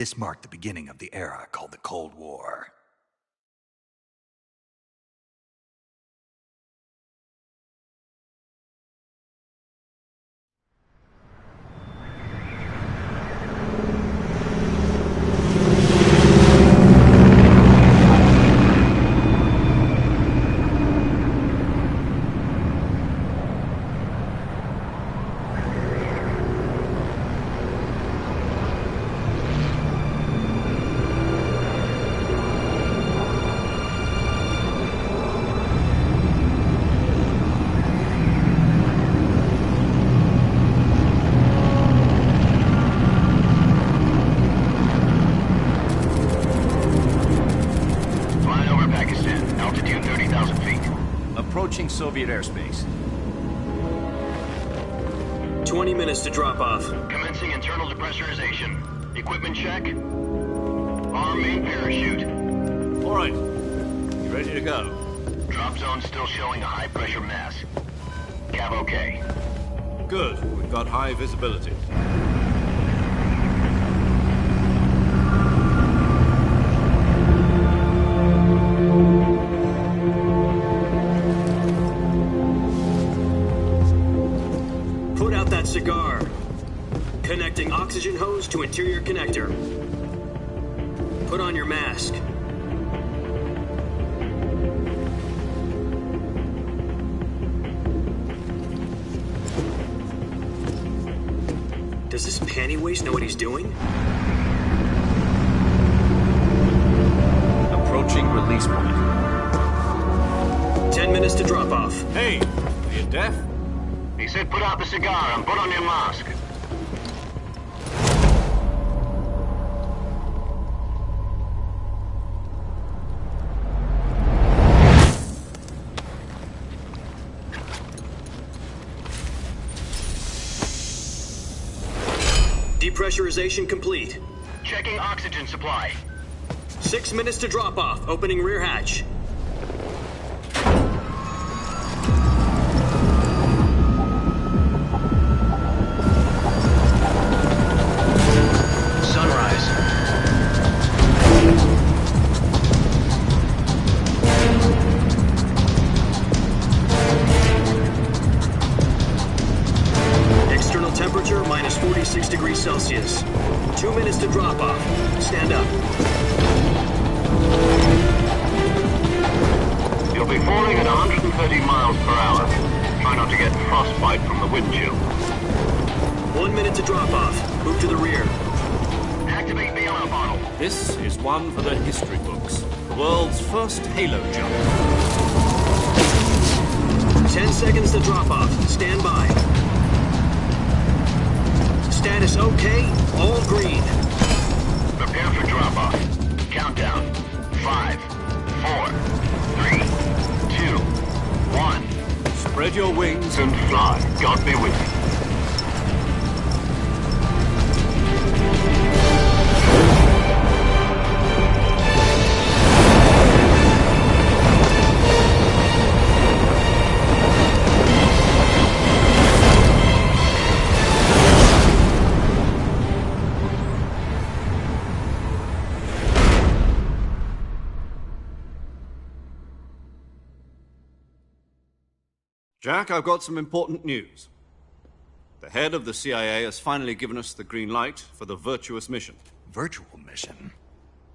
This marked the beginning of the era called the Cold War. Soviet airspace. 20 minutes to drop off. Commencing internal depressurization. Equipment check. Arm main parachute. All right. You ready to go? Drop zone still showing a high pressure mass. Cav okay. Good. We've got high visibility. Cigar. Connecting oxygen hose to interior connector. Put on your mask. Does this panty waste know what he's doing? Approaching release point. 10 minutes to drop off. Hey, are you deaf? He said put out the cigar and put on your mask. Depressurization complete. Checking oxygen supply. 6 minutes to drop off. Opening rear hatch. Temperature minus 46 degrees Celsius. 2 minutes to drop off. Stand up. You'll be falling at 130 miles per hour. Try not to get frostbite from the wind chill. 1 minute to drop off. Move to the rear. Activate bailout bottle. This is one for the history books. The world's first halo jump. 10 seconds to drop off. Stand by. Status okay, all green. Prepare for drop-off. Countdown. 5, 4, 3, 2, 1. Spread your wings and fly. God be with you. Jack, I've got some important news. The head of the CIA has finally given us the green light for the virtuous mission. Virtual mission?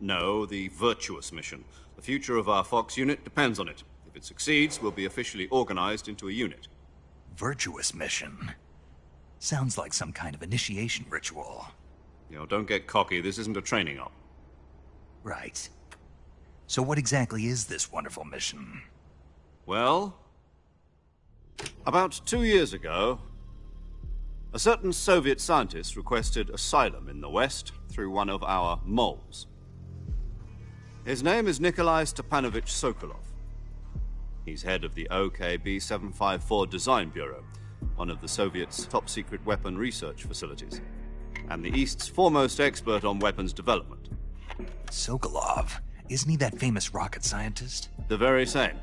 No, the virtuous mission. The future of our Fox unit depends on it. If it succeeds, we'll be officially organized into a unit. Virtuous mission? Sounds like some kind of initiation ritual. You know, don't get cocky. This isn't a training op. Right. So what exactly is this wonderful mission? Well, about 2 years ago, a certain Soviet scientist requested asylum in the West through one of our moles. His name is Nikolai Stepanovich Sokolov. He's head of the OKB-754 Design Bureau, one of the Soviets' top-secret weapon research facilities, and the East's foremost expert on weapons development. Sokolov? Isn't he that famous rocket scientist? The very same.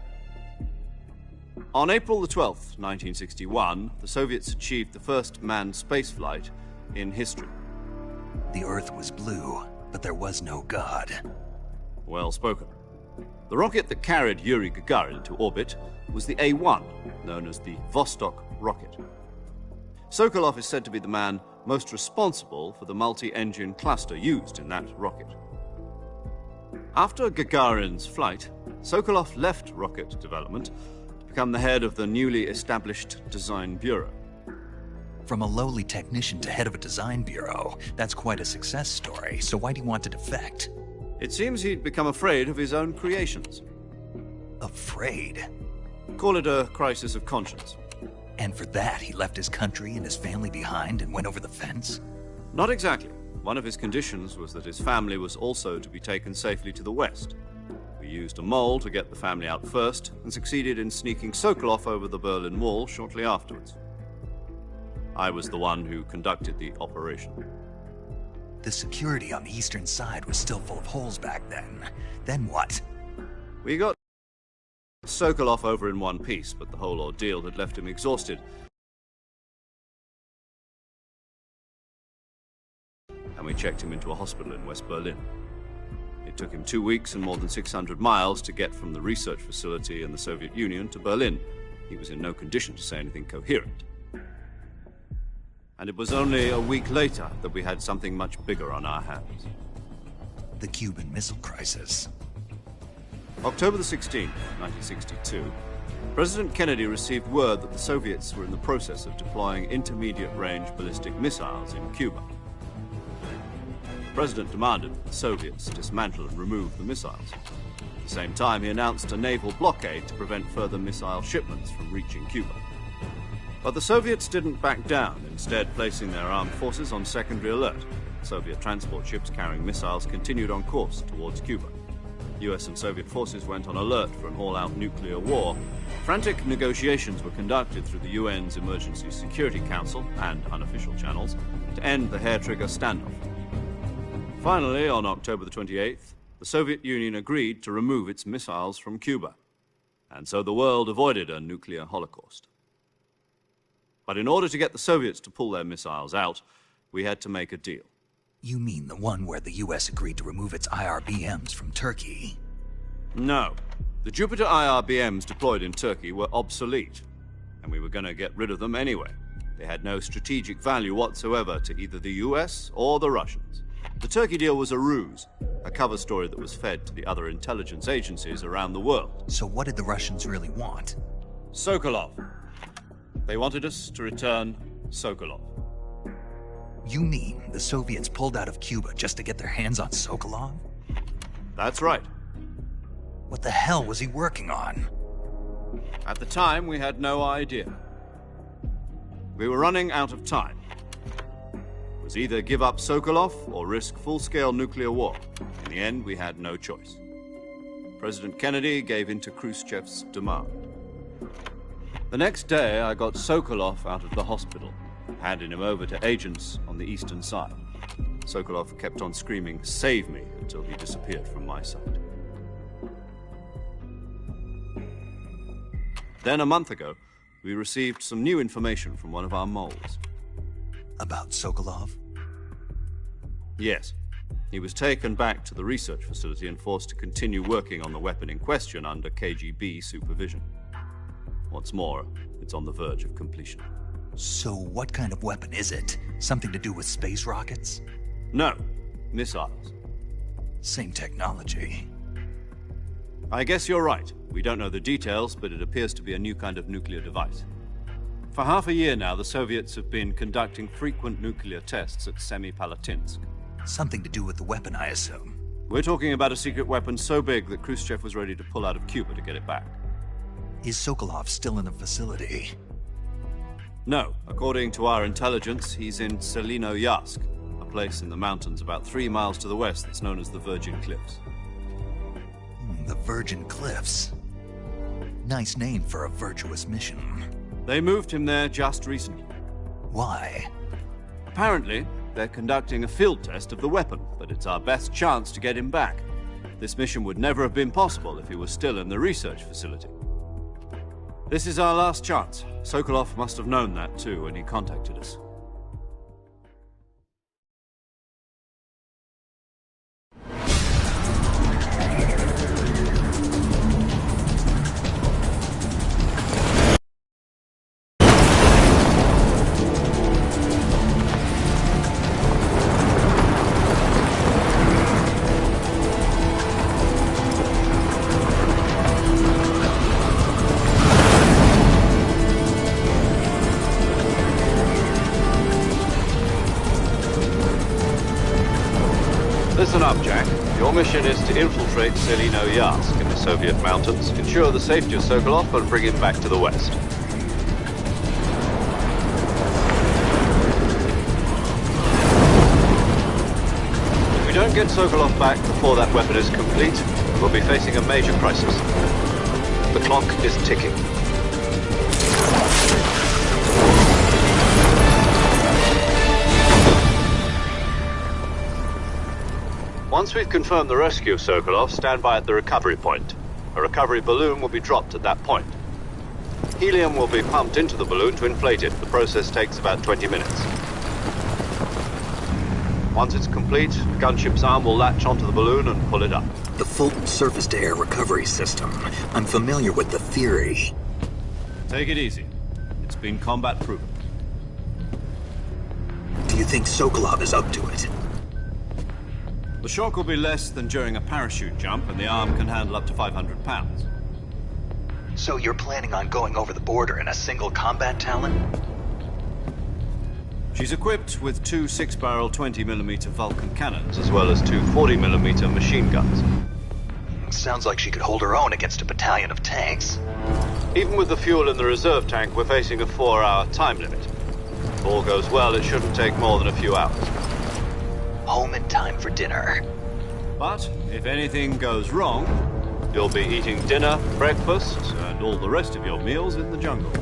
On April the 12th, 1961, the Soviets achieved the first manned spaceflight in history. The Earth was blue, but there was no God. Well spoken. The rocket that carried Yuri Gagarin to orbit was the A-1, known as the Vostok rocket. Sokolov is said to be the man most responsible for the multi-engine cluster used in that rocket. After Gagarin's flight, Sokolov left rocket development to become the head of the newly established Design Bureau. From a lowly technician to head of a design bureau, that's quite a success story, so why do you want to defect? It seems he'd become afraid of his own creations. Afraid? Call it a crisis of conscience. And for that, he left his country and his family behind and went over the fence? Not exactly. One of his conditions was that his family was also to be taken safely to the west. We used a mole to get the family out first and succeeded in sneaking Sokolov over the Berlin Wall shortly afterwards. I was the one who conducted the operation. The security on the eastern side was still full of holes back then. Then what? We got Sokolov over in one piece, but the whole ordeal had left him exhausted. And we checked him into a hospital in West Berlin. It took him 2 weeks and more than 600 miles to get from the research facility in the Soviet Union to Berlin. He was in no condition to say anything coherent. And it was only a week later that we had something much bigger on our hands. The Cuban Missile Crisis. October the 16th, 1962, President Kennedy received word that the Soviets were in the process of deploying intermediate-range ballistic missiles in Cuba. The President demanded that the Soviets dismantle and remove the missiles. At the same time, he announced a naval blockade to prevent further missile shipments from reaching Cuba. But the Soviets didn't back down, instead placing their armed forces on secondary alert. Soviet transport ships carrying missiles continued on course towards Cuba. US and Soviet forces went on alert for an all-out nuclear war. Frantic negotiations were conducted through the UN's Emergency Security Council and unofficial channels to end the hair-trigger standoff. Finally, on October the 28th, the Soviet Union agreed to remove its missiles from Cuba. And so the world avoided a nuclear holocaust. But in order to get the Soviets to pull their missiles out, we had to make a deal. You mean the one where the US agreed to remove its IRBMs from Turkey? No. The Jupiter IRBMs deployed in Turkey were obsolete, and we were going to get rid of them anyway. They had no strategic value whatsoever to either the US or the Russians. The Turkey deal was a ruse, a cover story that was fed to the other intelligence agencies around the world. So what did the Russians really want? Sokolov. They wanted us to return Sokolov. You mean the Soviets pulled out of Cuba just to get their hands on Sokolov? That's right. What the hell was he working on? At the time, we had no idea. We were running out of time. It was either give up Sokolov or risk full-scale nuclear war. In the end, we had no choice. President Kennedy gave in to Khrushchev's demand. The next day, I got Sokolov out of the hospital, handing him over to agents on the eastern side. Sokolov kept on screaming, "Save me," until he disappeared from my sight. Then, a month ago, we received some new information from one of our moles. About Sokolov? Yes. He was taken back to the research facility and forced to continue working on the weapon in question under KGB supervision. What's more, it's on the verge of completion. So what kind of weapon is it? Something to do with space rockets? No, missiles. Same technology. I guess you're right. We don't know the details, but it appears to be a new kind of nuclear device. For half a year now, the Soviets have been conducting frequent nuclear tests at Semipalatinsk. Something to do with the weapon, I assume. We're talking about a secret weapon so big that Khrushchev was ready to pull out of Cuba to get it back. Is Sokolov still in the facility? No. According to our intelligence, he's in Selinoyarsk, a place in the mountains about 3 miles to the west that's known as the Virgin Cliffs. The Virgin Cliffs. Nice name for a virtuous mission. They moved him there just recently. Why? Apparently, they're conducting a field test of the weapon, but it's our best chance to get him back. This mission would never have been possible if he was still in the research facility. This is our last chance. Sokolov must have known that too when he contacted us. Listen up, Jack. Your mission is to infiltrate Selino-Yarsk in the Soviet mountains, ensure the safety of Sokolov, and bring him back to the West. If we don't get Sokolov back before that weapon is complete, we'll be facing a major crisis. The clock is ticking. Once we've confirmed the rescue of Sokolov, stand by at the recovery point. A recovery balloon will be dropped at that point. Helium will be pumped into the balloon to inflate it. The process takes about 20 minutes. Once it's complete, the gunship's arm will latch onto the balloon and pull it up. The Fulton surface-to-air recovery system. I'm familiar with the theory. Take it easy. It's been combat-proven. Do you think Sokolov is up to it? The shock will be less than during a parachute jump, and the arm can handle up to 500 pounds. So you're planning on going over the border in a single combat Talon? She's equipped with two 6-barrel 20mm Vulcan cannons, as well as two 40mm machine guns. Sounds like she could hold her own against a battalion of tanks. Even with the fuel in the reserve tank, we're facing a 4-hour time limit. If all goes well, it shouldn't take more than a few hours. Home in time for dinner. But if anything goes wrong, you'll be eating dinner, breakfast, and all the rest of your meals in the jungle.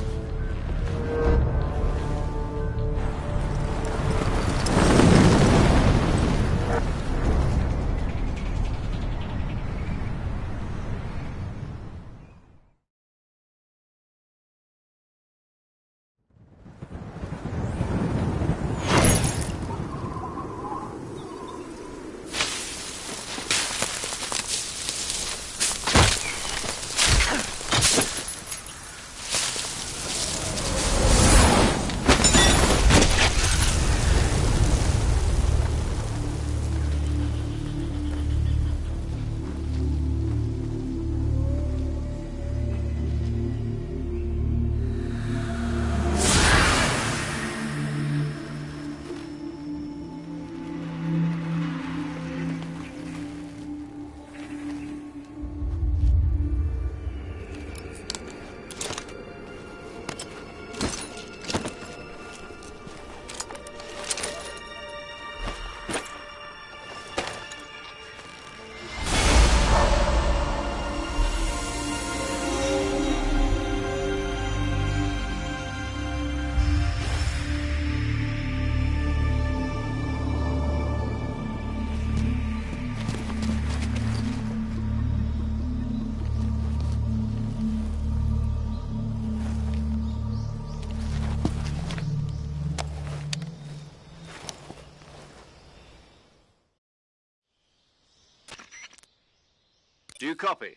Do you copy?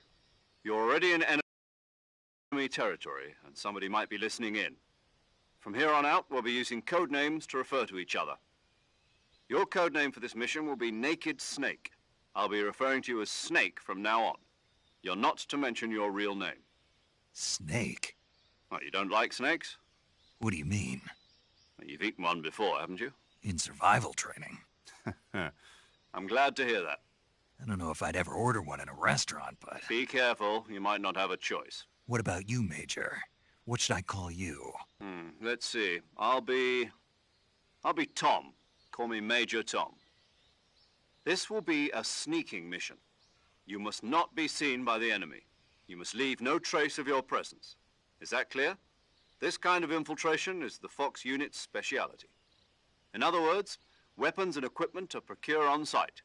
You're already in enemy territory, and somebody might be listening in. From here on out, we'll be using code names to refer to each other. Your code name for this mission will be Naked Snake. I'll be referring to you as Snake from now on. You're not to mention your real name. Snake? What, you don't like snakes? What do you mean? Well, you've eaten one before, haven't you? In survival training. I'm glad to hear that. I don't know if I'd ever order one in a restaurant, but... Be careful, you might not have a choice. What about you, Major? What should I call you? Let's see. I'll be Tom. Call me Major Tom. This will be a sneaking mission. You must not be seen by the enemy. You must leave no trace of your presence. Is that clear? This kind of infiltration is the Fox unit's speciality. In other words, weapons and equipment are procured on site.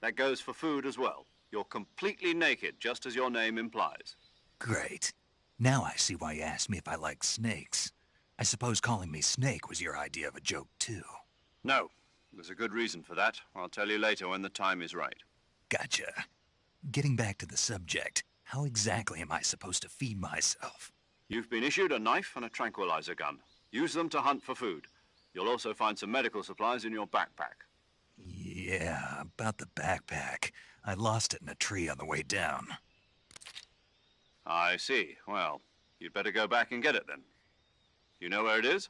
That goes for food as well. You're completely naked, just as your name implies. Great. Now I see why you asked me if I like snakes. I suppose calling me Snake was your idea of a joke, too. No. There's a good reason for that. I'll tell you later when the time is right. Gotcha. Getting back to the subject, how exactly am I supposed to feed myself? You've been issued a knife and a tranquilizer gun. Use them to hunt for food. You'll also find some medical supplies in your backpack. Yeah, about the backpack. I lost it in a tree on the way down. I see. Well, you'd better go back and get it then. You know where it is?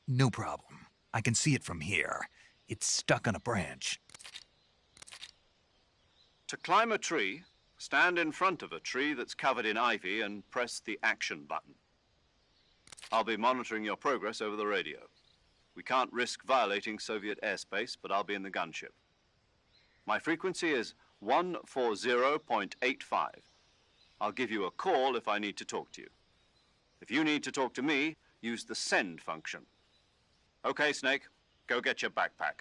No problem. I can see it from here. It's stuck on a branch. To climb a tree, stand in front of a tree that's covered in ivy and press the action button. I'll be monitoring your progress over the radio. We can't risk violating Soviet airspace, but I'll be in the gunship. My frequency is 140.85. I'll give you a call if I need to talk to you. If you need to talk to me, use the send function. Okay, Snake, go get your backpack.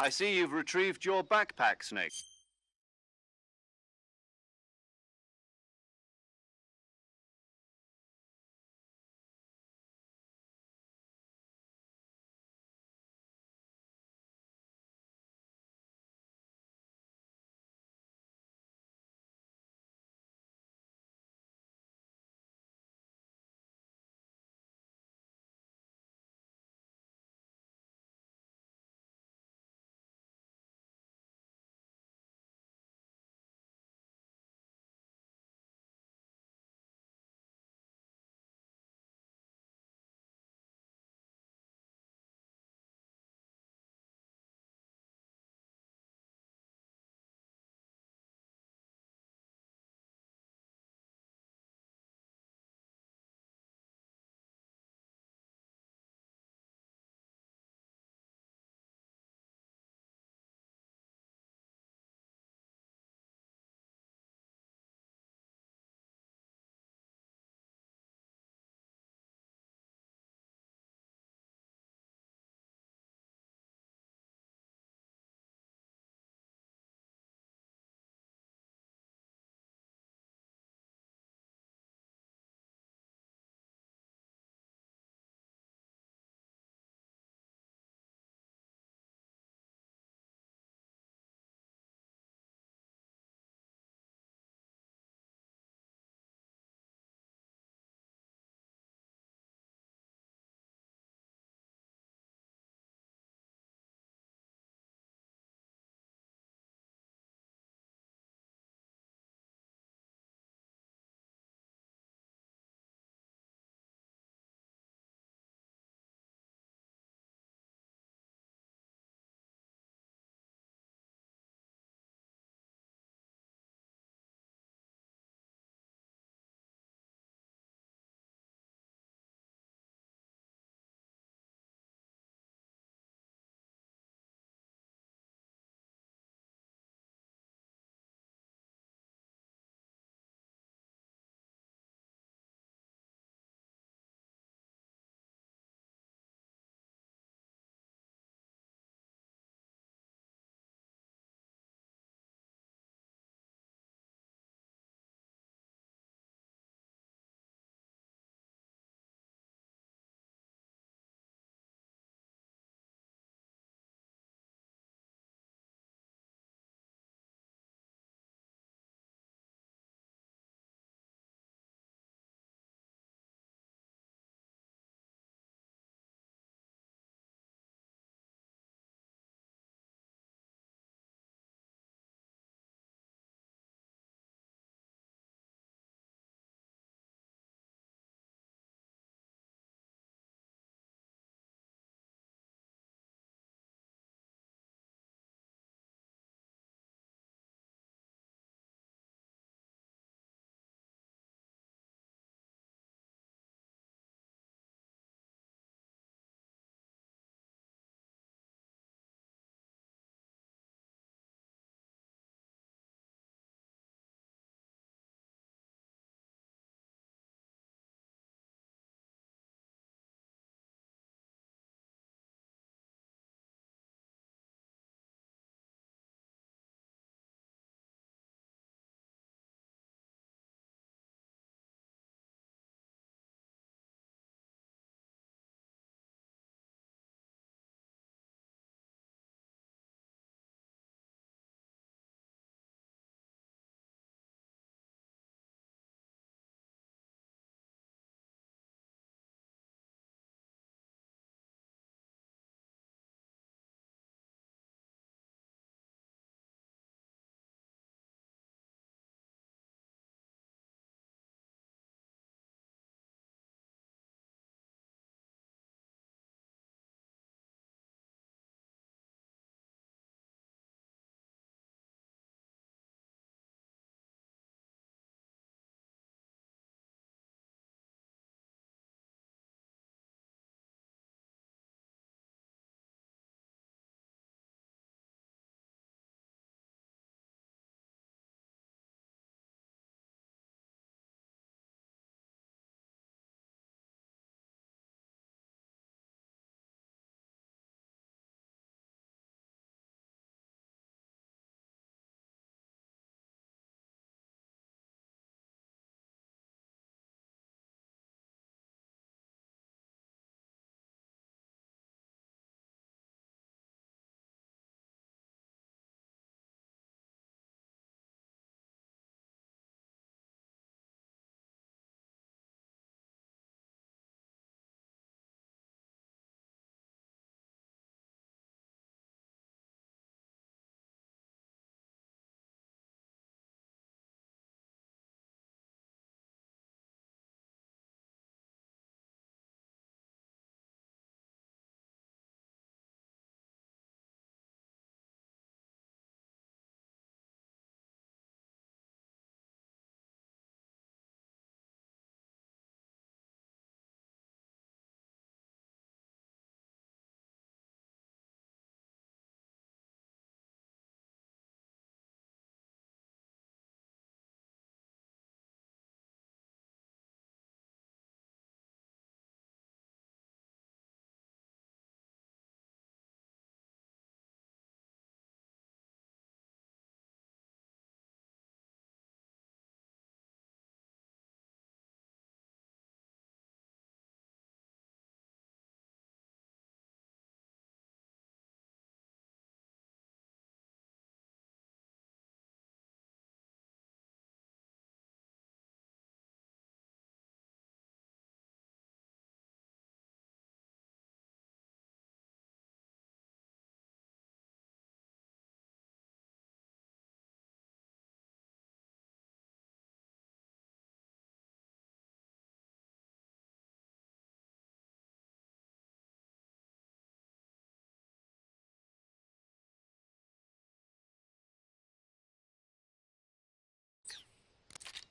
I see you've retrieved your backpack, Snake.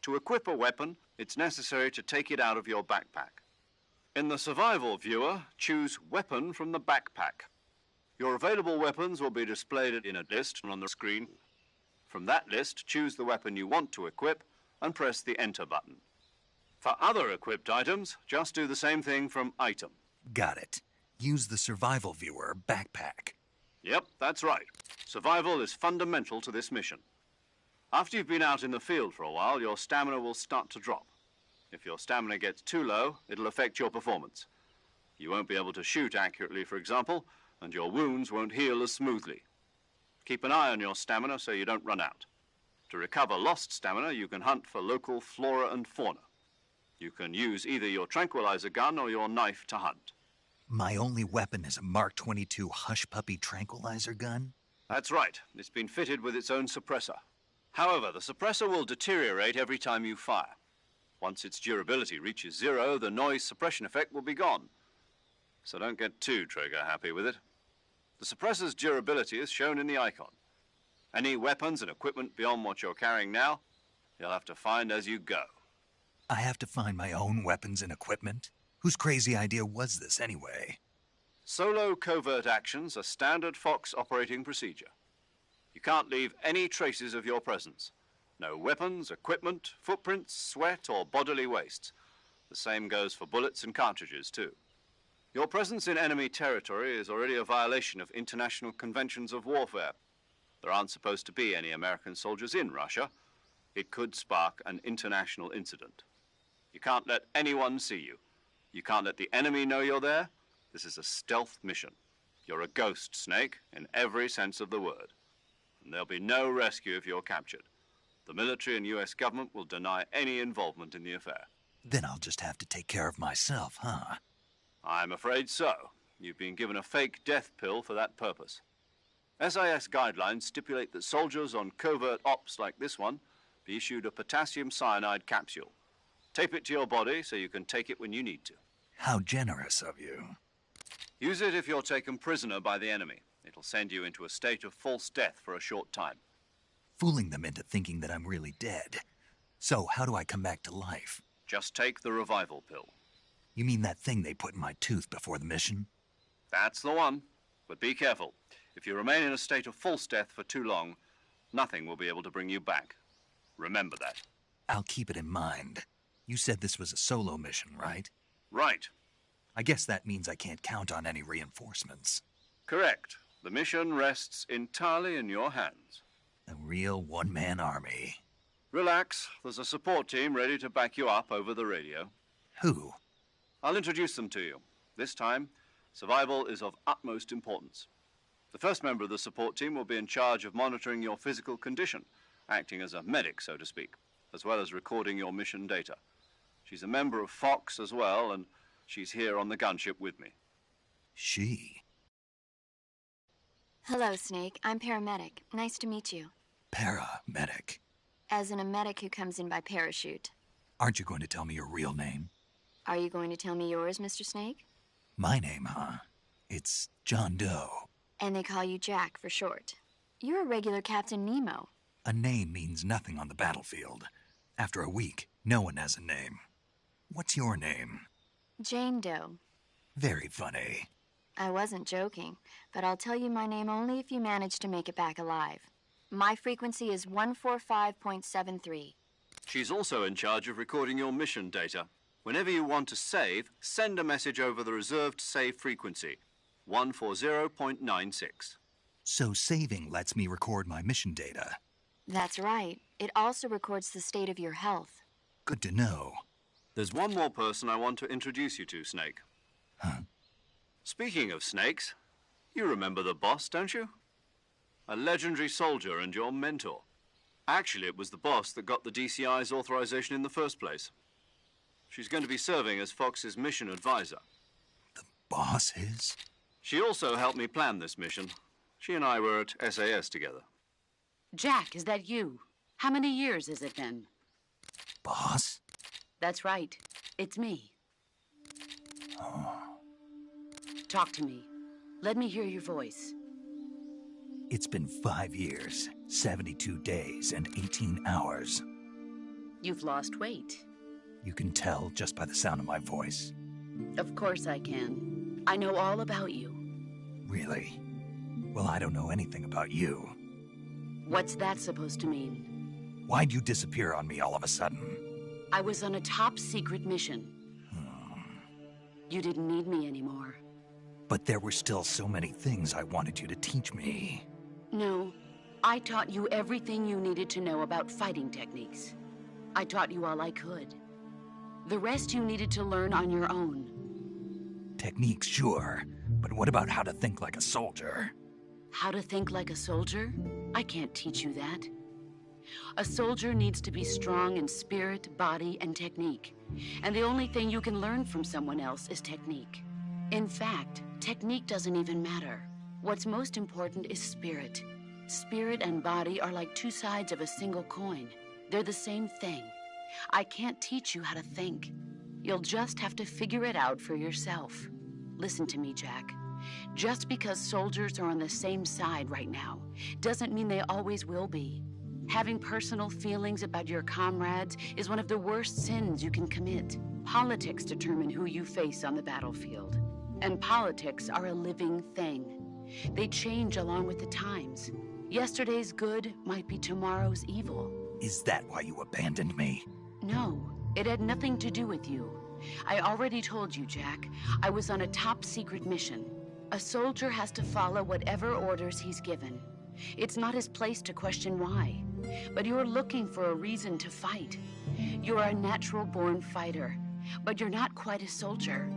To equip a weapon, it's necessary to take it out of your backpack. In the survival viewer, choose Weapon from the backpack. Your available weapons will be displayed in a list on the screen. From that list, choose the weapon you want to equip and press the Enter button. For other equipped items, just do the same thing from Item. Got it. Use the survival viewer backpack. Yep, that's right. Survival is fundamental to this mission. After you've been out in the field for a while, your stamina will start to drop. If your stamina gets too low, it'll affect your performance. You won't be able to shoot accurately, for example, and your wounds won't heal as smoothly. Keep an eye on your stamina so you don't run out. To recover lost stamina, you can hunt for local flora and fauna. You can use either your tranquilizer gun or your knife to hunt. My only weapon is a Mark 22 Hush Puppy tranquilizer gun? That's right. It's been fitted with its own suppressor. However, the suppressor will deteriorate every time you fire. Once its durability reaches 0, the noise suppression effect will be gone. So don't get too trigger happy with it. The suppressor's durability is shown in the icon. Any weapons and equipment beyond what you're carrying now, you'll have to find as you go. I have to find my own weapons and equipment? Whose crazy idea was this anyway? Solo covert actions are standard Fox operating procedure. You can't leave any traces of your presence. No weapons, equipment, footprints, sweat, or bodily wastes. The same goes for bullets and cartridges, too. Your presence in enemy territory is already a violation of international conventions of warfare. There aren't supposed to be any American soldiers in Russia. It could spark an international incident. You can't let anyone see you. You can't let the enemy know you're there. This is a stealth mission. You're a ghost, Snake, in every sense of the word. And there'll be no rescue if you're captured. The military and U.S. government will deny any involvement in the affair. Then I'll just have to take care of myself, huh? I'm afraid so. You've been given a fake death pill for that purpose. SIS guidelines stipulate that soldiers on covert ops like this one be issued a potassium cyanide capsule. Tape it to your body so you can take it when you need to. How generous of you. Use it if you're taken prisoner by the enemy. It'll send you into a state of false death for a short time. Fooling them into thinking that I'm really dead. So how do I come back to life? Just take the revival pill. You mean that thing they put in my tooth before the mission? That's the one. But be careful. If you remain in a state of false death for too long, nothing will be able to bring you back. Remember that. I'll keep it in mind. You said this was a solo mission, right? Right. I guess that means I can't count on any reinforcements. Correct. The mission rests entirely in your hands. A real one-man army. Relax. There's a support team ready to back you up over the radio. Who? I'll introduce them to you. This time, survival is of utmost importance. The first member of the support team will be in charge of monitoring your physical condition, acting as a medic, so to speak, as well as recording your mission data. She's a member of Fox as well, and she's here on the gunship with me. She? Hello, Snake. I'm paramedic. Nice to meet you. Paramedic. As in a medic who comes in by parachute. Aren't you going to tell me your real name? Are you going to tell me yours, Mr. Snake? My name, huh? It's John Doe. And they call you Jack for short. You're a regular Captain Nemo. A name means nothing on the battlefield. After a week, no one has a name. What's your name? Jane Doe. Very funny. I wasn't joking, but I'll tell you my name only if you manage to make it back alive. My frequency is 145.73. She's also in charge of recording your mission data. Whenever you want to save, send a message over the reserved save frequency, 140.96. So saving lets me record my mission data. That's right. It also records the state of your health. Good to know. There's one more person I want to introduce you to, Snake. Huh? Speaking of snakes, you remember the boss, don't you? A legendary soldier and your mentor. Actually, it was the boss that got the DCI's authorization in the first place. She's going to be serving as Fox's mission advisor. The boss is? She also helped me plan this mission. She and I were at SAS together. Jack, is that you? How many years has it been? Boss? That's right. It's me. Oh. Talk to me. Let me hear your voice. It's been 5 years, 72 days, and 18 hours. You've lost weight. You can tell just by the sound of my voice. Of course I can. I know all about you. Really? Well, I don't know anything about you. What's that supposed to mean? Why'd you disappear on me all of a sudden? I was on a top-secret mission. You didn't need me anymore. But there were still so many things I wanted you to teach me. No, I taught you everything you needed to know about fighting techniques. I taught you all I could. The rest you needed to learn on your own. Techniques, sure. But what about how to think like a soldier? How to think like a soldier? I can't teach you that. A soldier needs to be strong in spirit, body, and technique. And the only thing you can learn from someone else is technique. In fact, technique doesn't even matter. What's most important is spirit. Spirit and body are like two sides of a single coin. They're the same thing. I can't teach you how to think. You'll just have to figure it out for yourself. Listen to me, Jack. Just because soldiers are on the same side right now doesn't mean they always will be. Having personal feelings about your comrades is one of the worst sins you can commit. Politics determine who you face on the battlefield. And politics are a living thing. They change along with the times. Yesterday's good might be tomorrow's evil. Is that why you abandoned me? No, it had nothing to do with you. I already told you, Jack. I was on a top-secret mission. A soldier has to follow whatever orders he's given. It's not his place to question why. But you're looking for a reason to fight. You're a natural-born fighter, but you're not quite a soldier.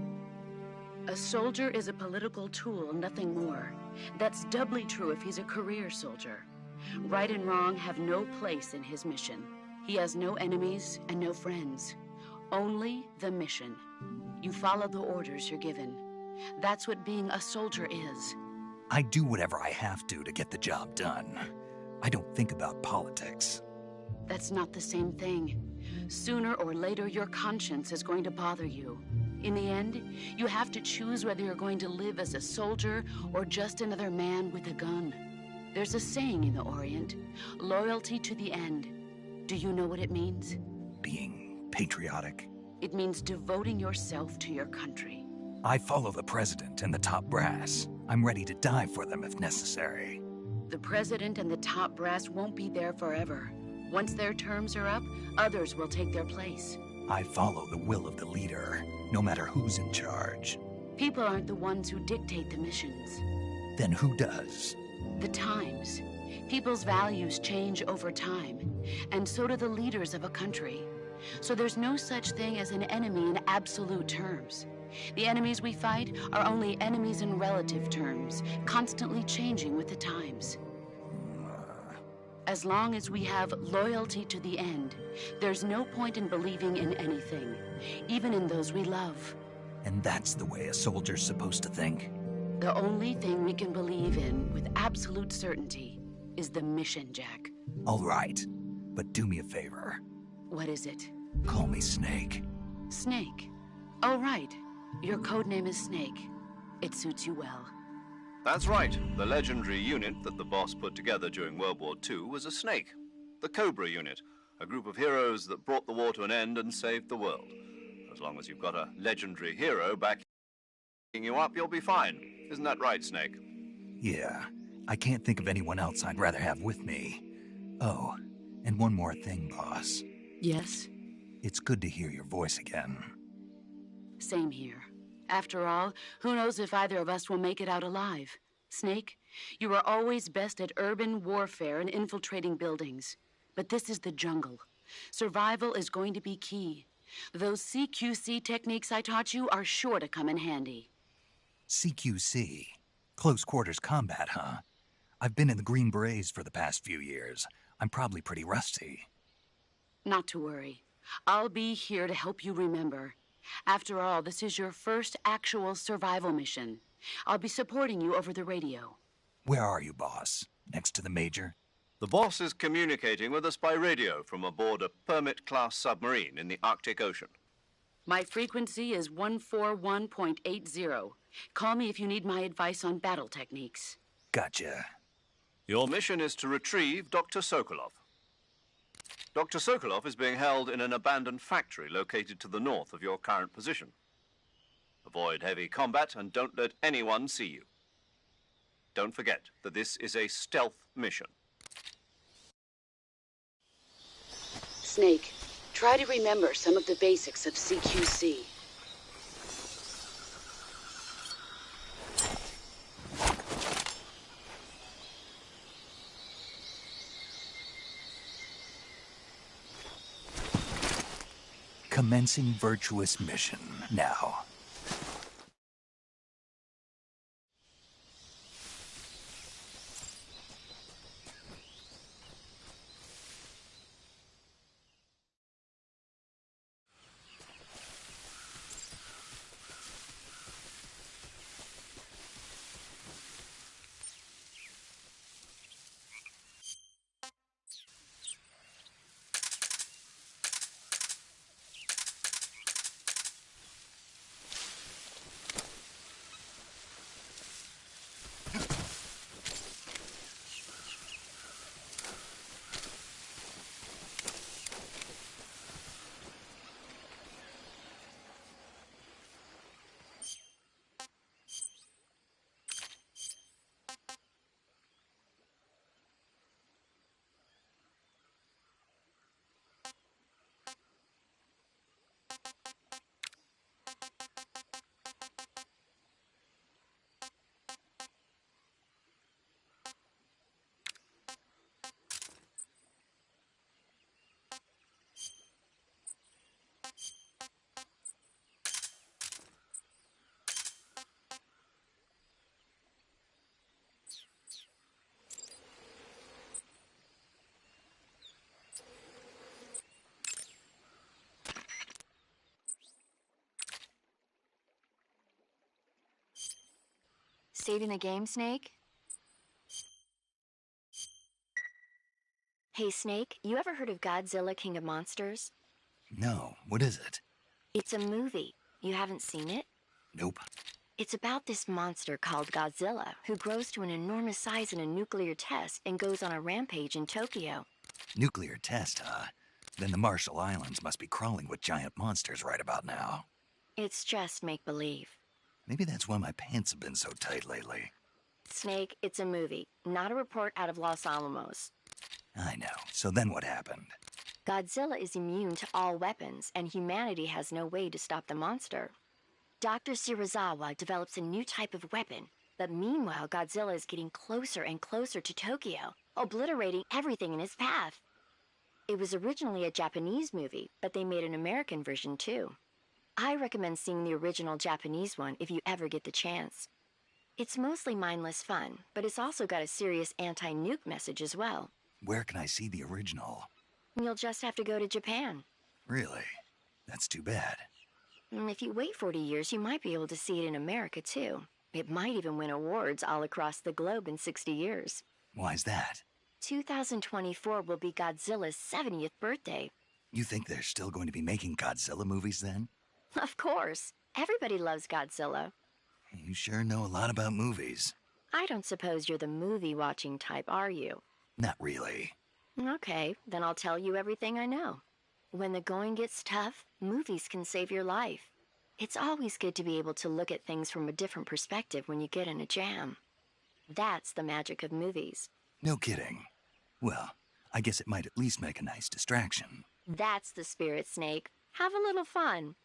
A soldier is a political tool, nothing more. That's doubly true if he's a career soldier. Right and wrong have no place in his mission. He has no enemies and no friends. Only the mission. You follow the orders you're given. That's what being a soldier is. I do whatever I have to get the job done. I don't think about politics. That's not the same thing. Sooner or later, your conscience is going to bother you. In the end, you have to choose whether you're going to live as a soldier or just another man with a gun. There's a saying in the Orient, loyalty to the end. Do you know what it means? Being patriotic. It means devoting yourself to your country. I follow the president and the top brass. I'm ready to die for them if necessary. The president and the top brass won't be there forever. Once their terms are up, others will take their place. I follow the will of the leader, no matter who's in charge. People aren't the ones who dictate the missions. Then who does? The times. People's values change over time, and so do the leaders of a country. So there's no such thing as an enemy in absolute terms. The enemies we fight are only enemies in relative terms, constantly changing with the times. As long as we have loyalty to the end, there's no point in believing in anything, even in those we love. And that's the way a soldier's supposed to think? The only thing we can believe in with absolute certainty is the mission, Jack. All right, but do me a favor. What is it? Call me Snake. Snake? Oh, right. Your code name is Snake. It suits you well. That's right. The legendary unit that the boss put together during World War II was a snake. The Cobra unit, a group of heroes that brought the war to an end and saved the world. As long as you've got a legendary hero backing you up, you'll be fine. Isn't that right, Snake? Yeah. I can't think of anyone else I'd rather have with me. Oh, and one more thing, boss. Yes? It's good to hear your voice again. Same here. After all, who knows if either of us will make it out alive? Snake, you are always best at urban warfare and infiltrating buildings. But this is the jungle. Survival is going to be key. Those CQC techniques I taught you are sure to come in handy. CQC? Close quarters combat, huh? I've been in the Green Berets for the past few years. I'm probably pretty rusty. Not to worry. I'll be here to help you remember. After all, this is your first actual survival mission. I'll be supporting you over the radio. Where are you, boss? Next to the Major? The boss is communicating with us by radio from aboard a Permit-class submarine in the Arctic Ocean. My frequency is 141.80. Call me if you need my advice on battle techniques. Gotcha. Your mission is to retrieve Dr. Sokolov. Dr. Sokolov is being held in an abandoned factory located to the north of your current position. Avoid heavy combat and don't let anyone see you. Don't forget that this is a stealth mission. Snake, try to remember some of the basics of CQC. Commencing virtuous mission now. Saving the game, Snake? Hey, Snake, you ever heard of Godzilla, King of Monsters? No, what is it? It's a movie. You haven't seen it? Nope. It's about this monster called Godzilla, who grows to an enormous size in a nuclear test and goes on a rampage in Tokyo. Nuclear test, huh? Then the Marshall Islands must be crawling with giant monsters right about now. It's just make-believe. Maybe that's why my pants have been so tight lately. Snake, it's a movie, not a report out of Los Alamos. I know. So then what happened? Godzilla is immune to all weapons, and humanity has no way to stop the monster. Dr. Shirazawa develops a new type of weapon, but meanwhile Godzilla is getting closer and closer to Tokyo, obliterating everything in his path. It was originally a Japanese movie, but they made an American version too. I recommend seeing the original Japanese one if you ever get the chance. It's mostly mindless fun, but it's also got a serious anti-nuke message as well. Where can I see the original? You'll just have to go to Japan. Really? That's too bad. If you wait 40 years, you might be able to see it in America too. It might even win awards all across the globe in 60 years. Why's that? 2024 will be Godzilla's 70th birthday. You think they're still going to be making Godzilla movies then? Of course. Everybody loves Godzilla. You sure know a lot about movies. I don't suppose you're the movie-watching type, are you? Not really. Okay, then I'll tell you everything I know. When the going gets tough, movies can save your life. It's always good to be able to look at things from a different perspective when you get in a jam. That's the magic of movies. No kidding. Well, I guess it might at least make a nice distraction. That's the spirit, Snake. Have a little fun.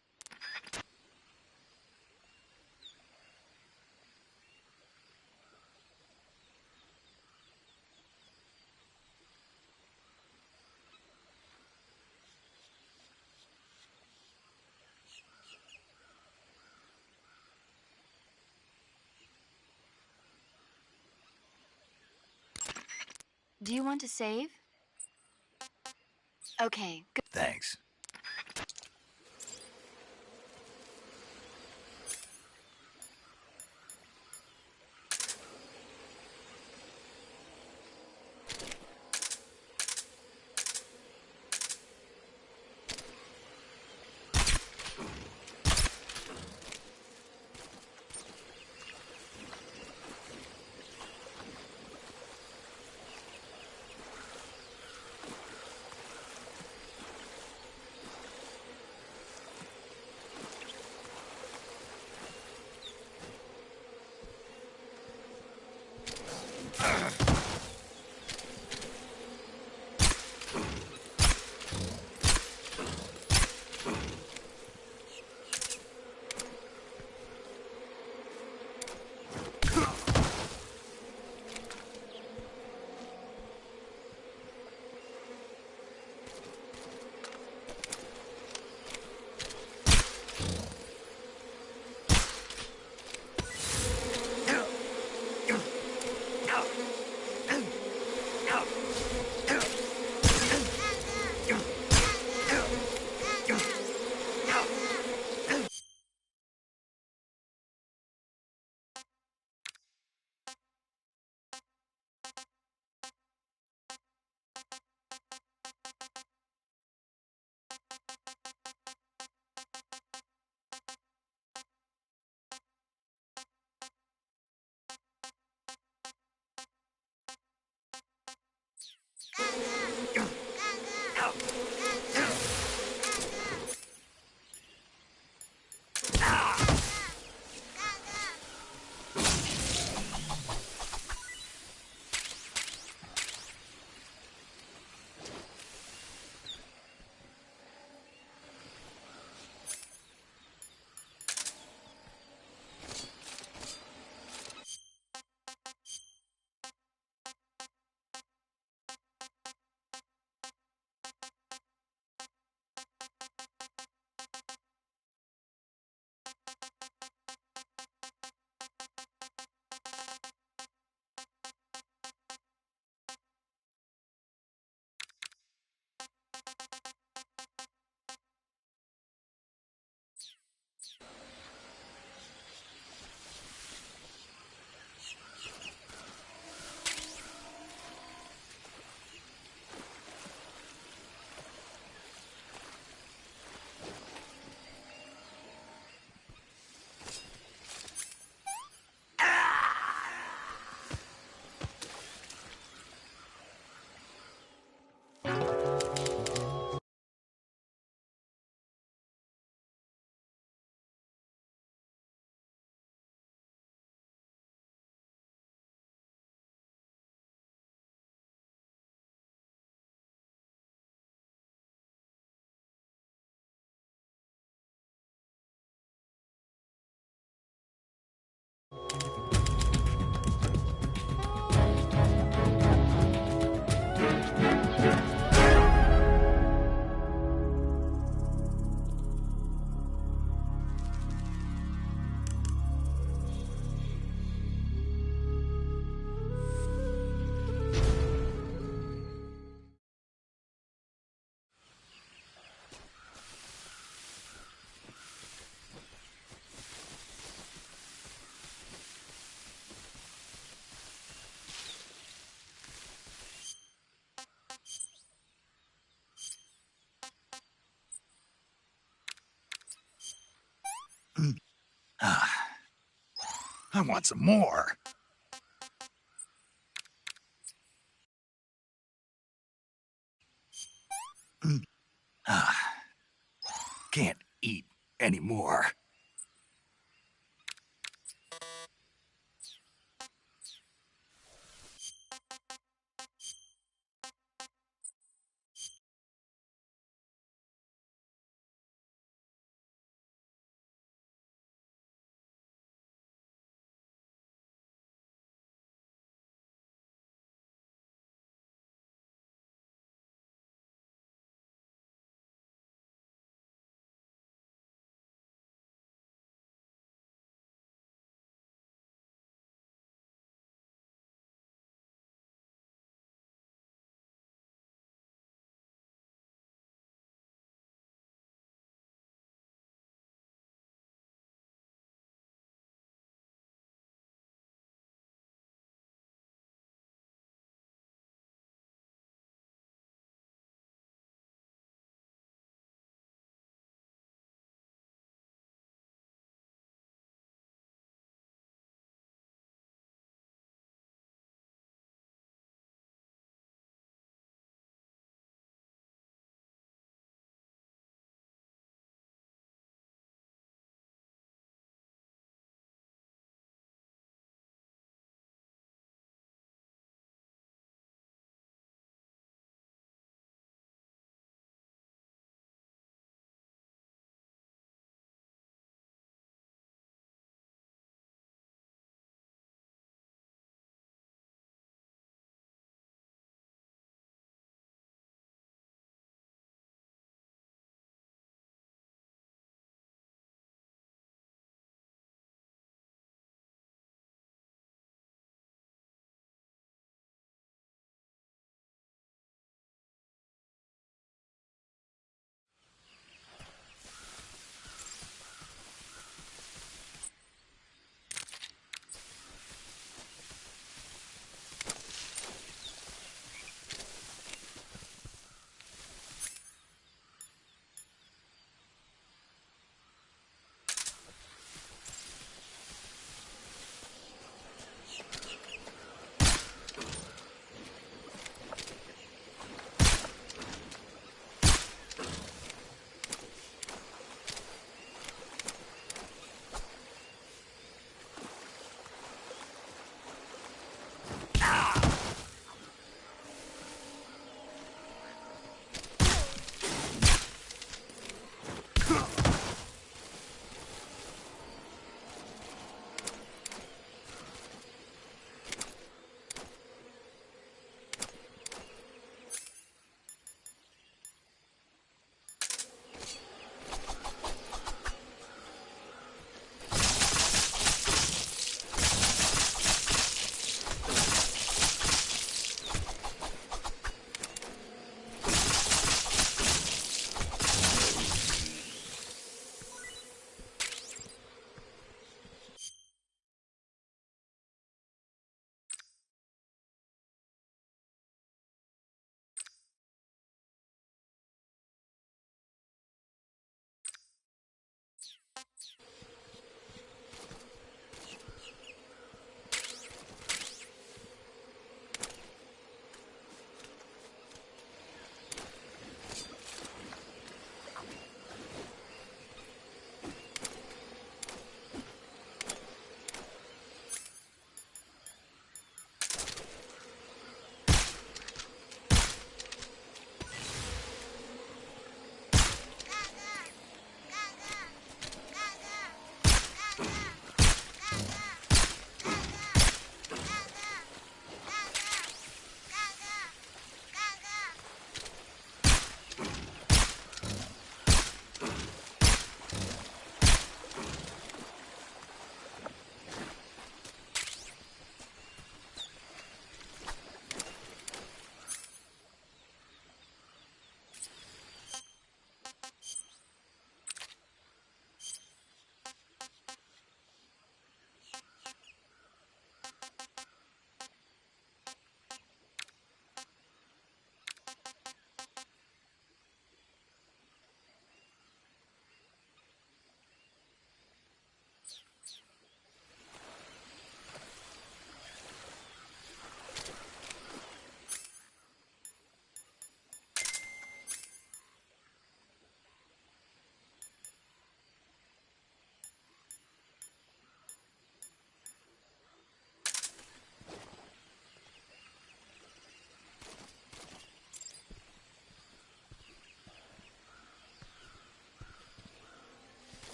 Do you want to save? Okay, good. Thanks. I want some more. Can't eat anymore.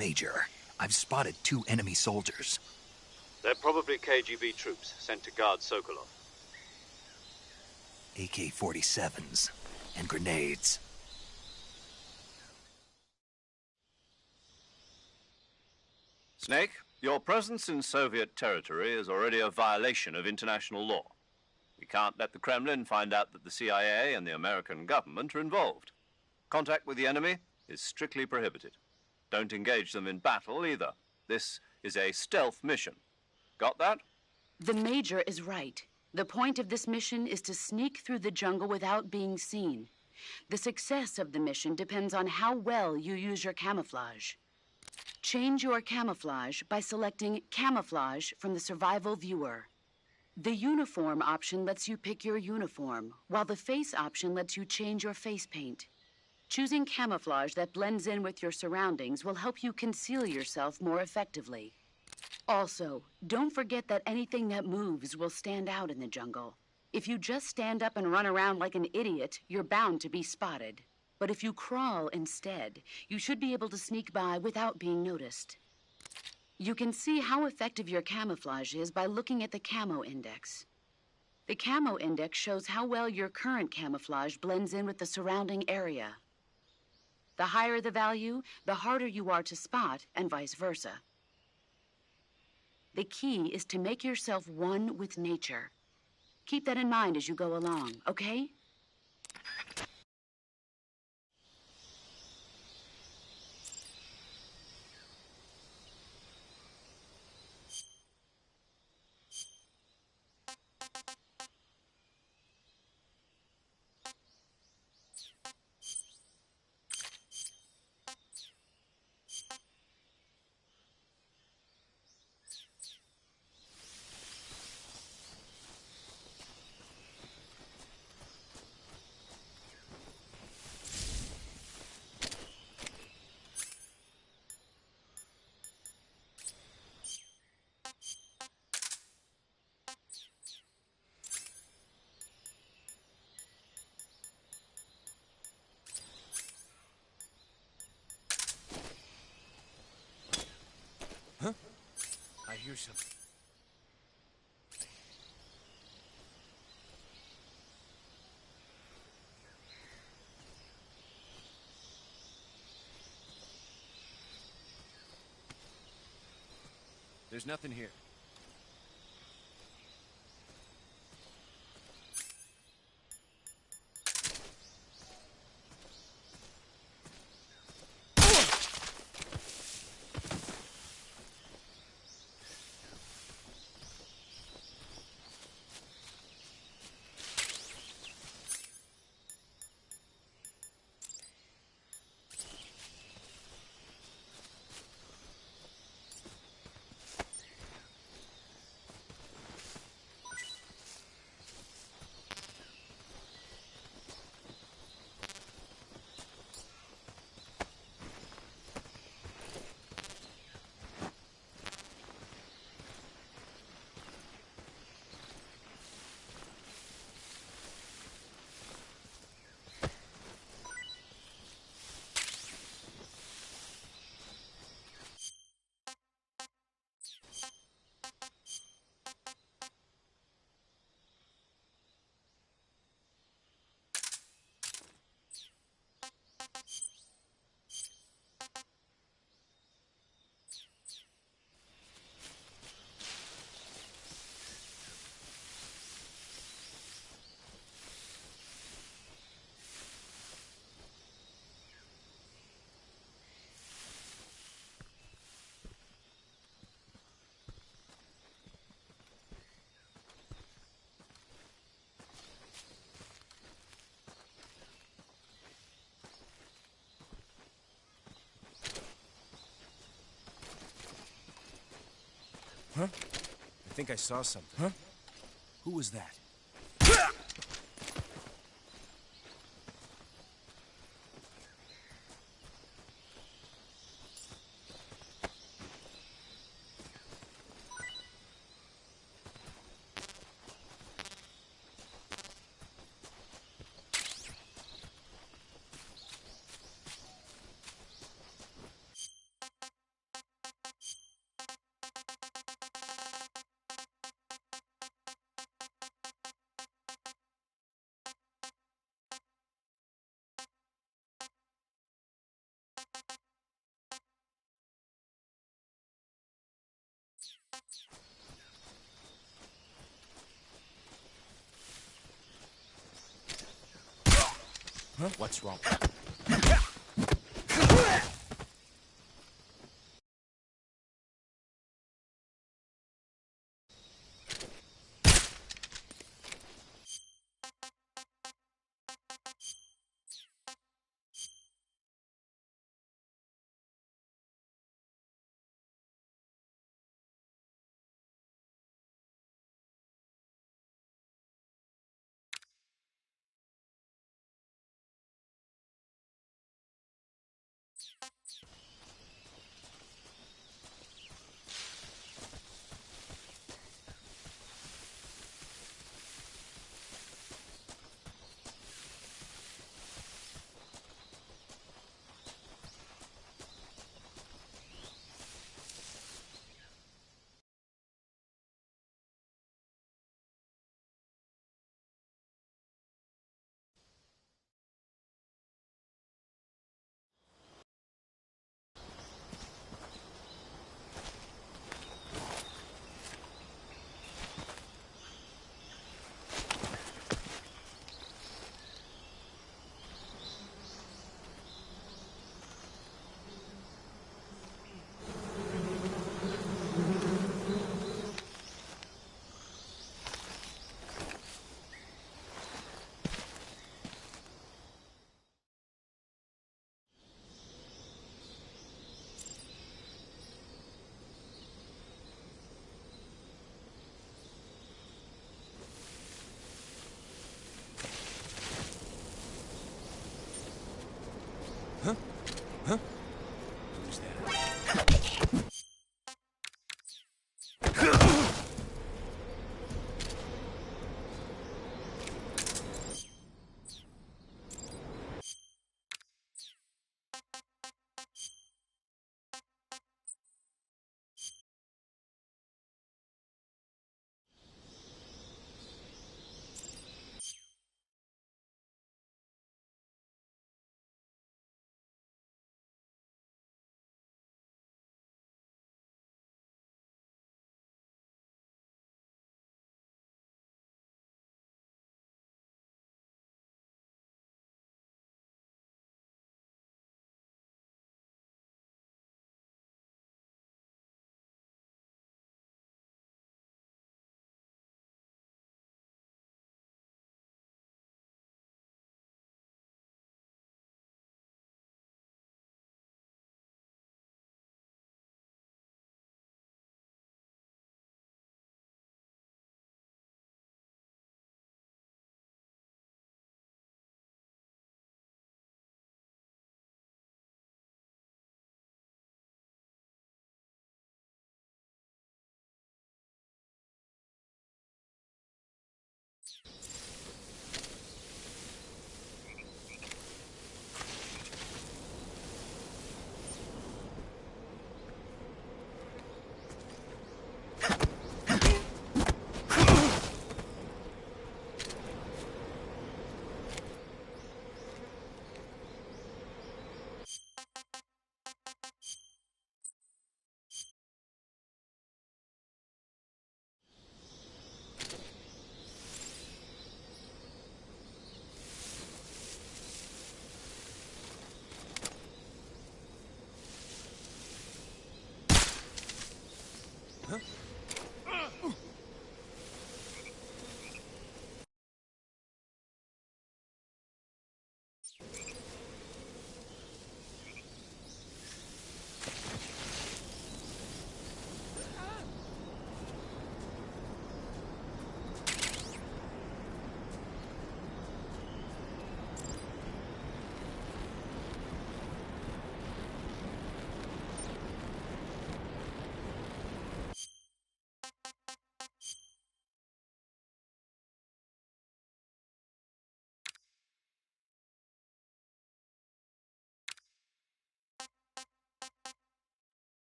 Major, I've spotted 2 enemy soldiers. They're probably KGB troops sent to guard Sokolov. AK-47s and grenades. Snake, your presence in Soviet territory is already a violation of international law. We can't let the Kremlin find out that the CIA and the American government are involved. Contact with the enemy is strictly prohibited. Don't engage them in battle either. This is a stealth mission. Got that? The Major is right. The point of this mission is to sneak through the jungle without being seen. The success of the mission depends on how well you use your camouflage. Change your camouflage by selecting Camouflage from the Survival Viewer. The Uniform option lets you pick your uniform, while the Face option lets you change your face paint. Choosing camouflage that blends in with your surroundings will help you conceal yourself more effectively. Also, don't forget that anything that moves will stand out in the jungle. If you just stand up and run around like an idiot, you're bound to be spotted. But if you crawl instead, you should be able to sneak by without being noticed. You can see how effective your camouflage is by looking at the Camo Index. The Camo Index shows how well your current camouflage blends in with the surrounding area. The higher the value, the harder you are to spot, and vice versa. The key is to make yourself one with nature. Keep that in mind as you go along, okay? hear something. There's nothing here. Huh? I think I saw something. Huh? Who was that? Huh? What's wrong? Huh? Huh? Who's that?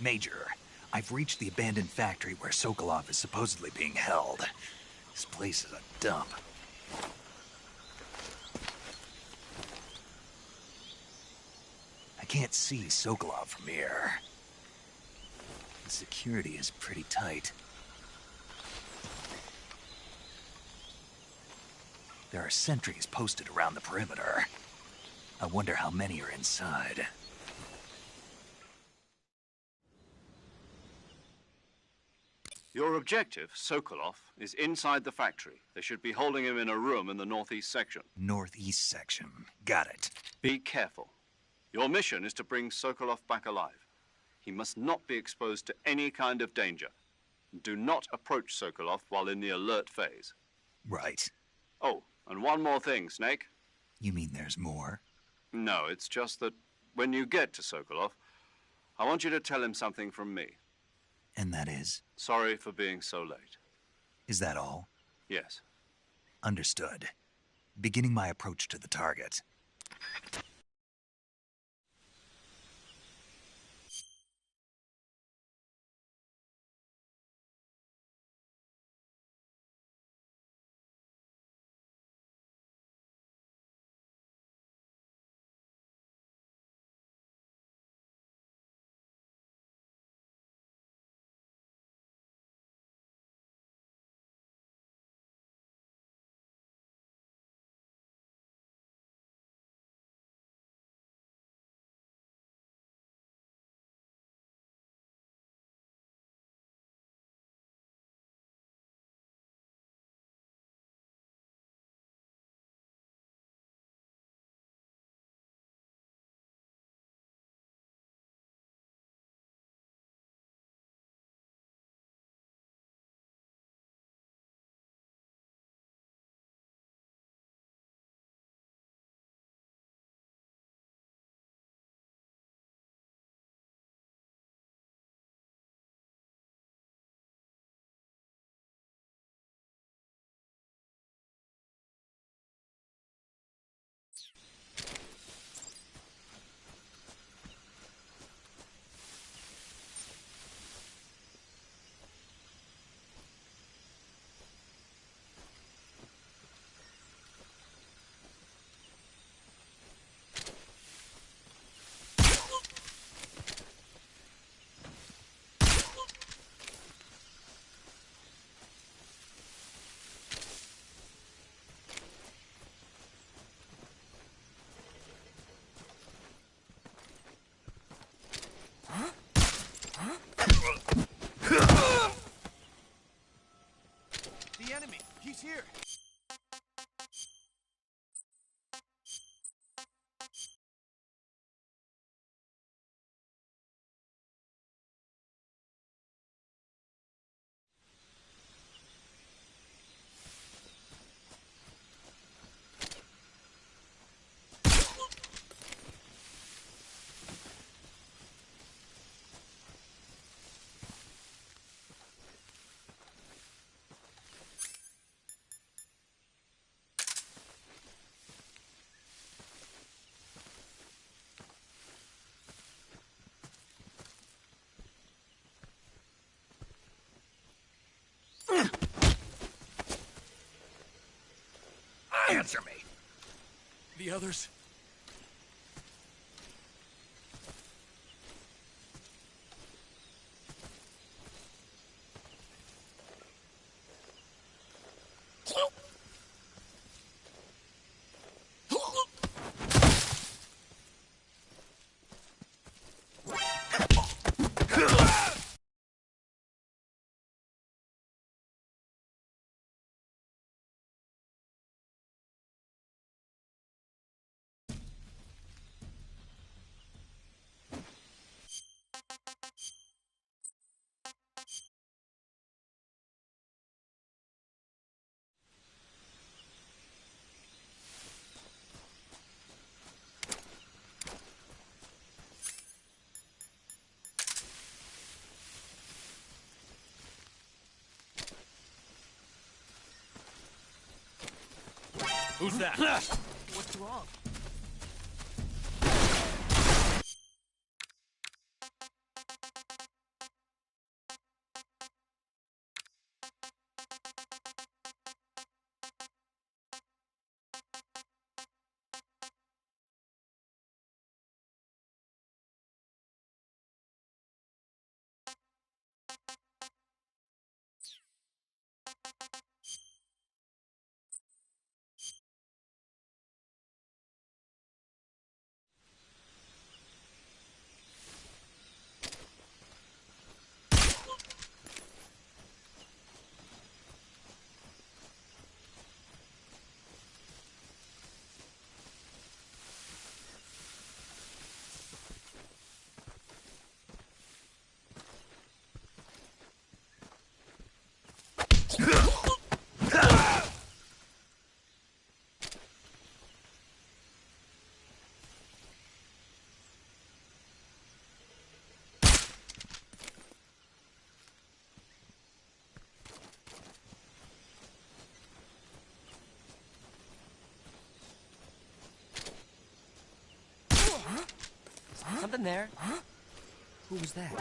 Major, I've reached the abandoned factory where Sokolov is supposedly being held. This place is a dump. I can't see Sokolov from here. The security is pretty tight. There are sentries posted around the perimeter. I wonder how many are inside. Your objective, Sokolov, is inside the factory. They should be holding him in a room in the northeast section. Northeast section. Got it. Be careful. Your mission is to bring Sokolov back alive. He must not be exposed to any kind of danger. Do not approach Sokolov while in the alert phase. Right. Oh, and one more thing, Snake. You mean there's more? No, it's just that when you get to Sokolov, I want you to tell him something from me. And that is? Sorry for being so late. Is that all? Yes. Understood. Beginning my approach to the target. The enemy! He's here! Answer me! The others... Who's that? What's wrong? Something there. Who was that?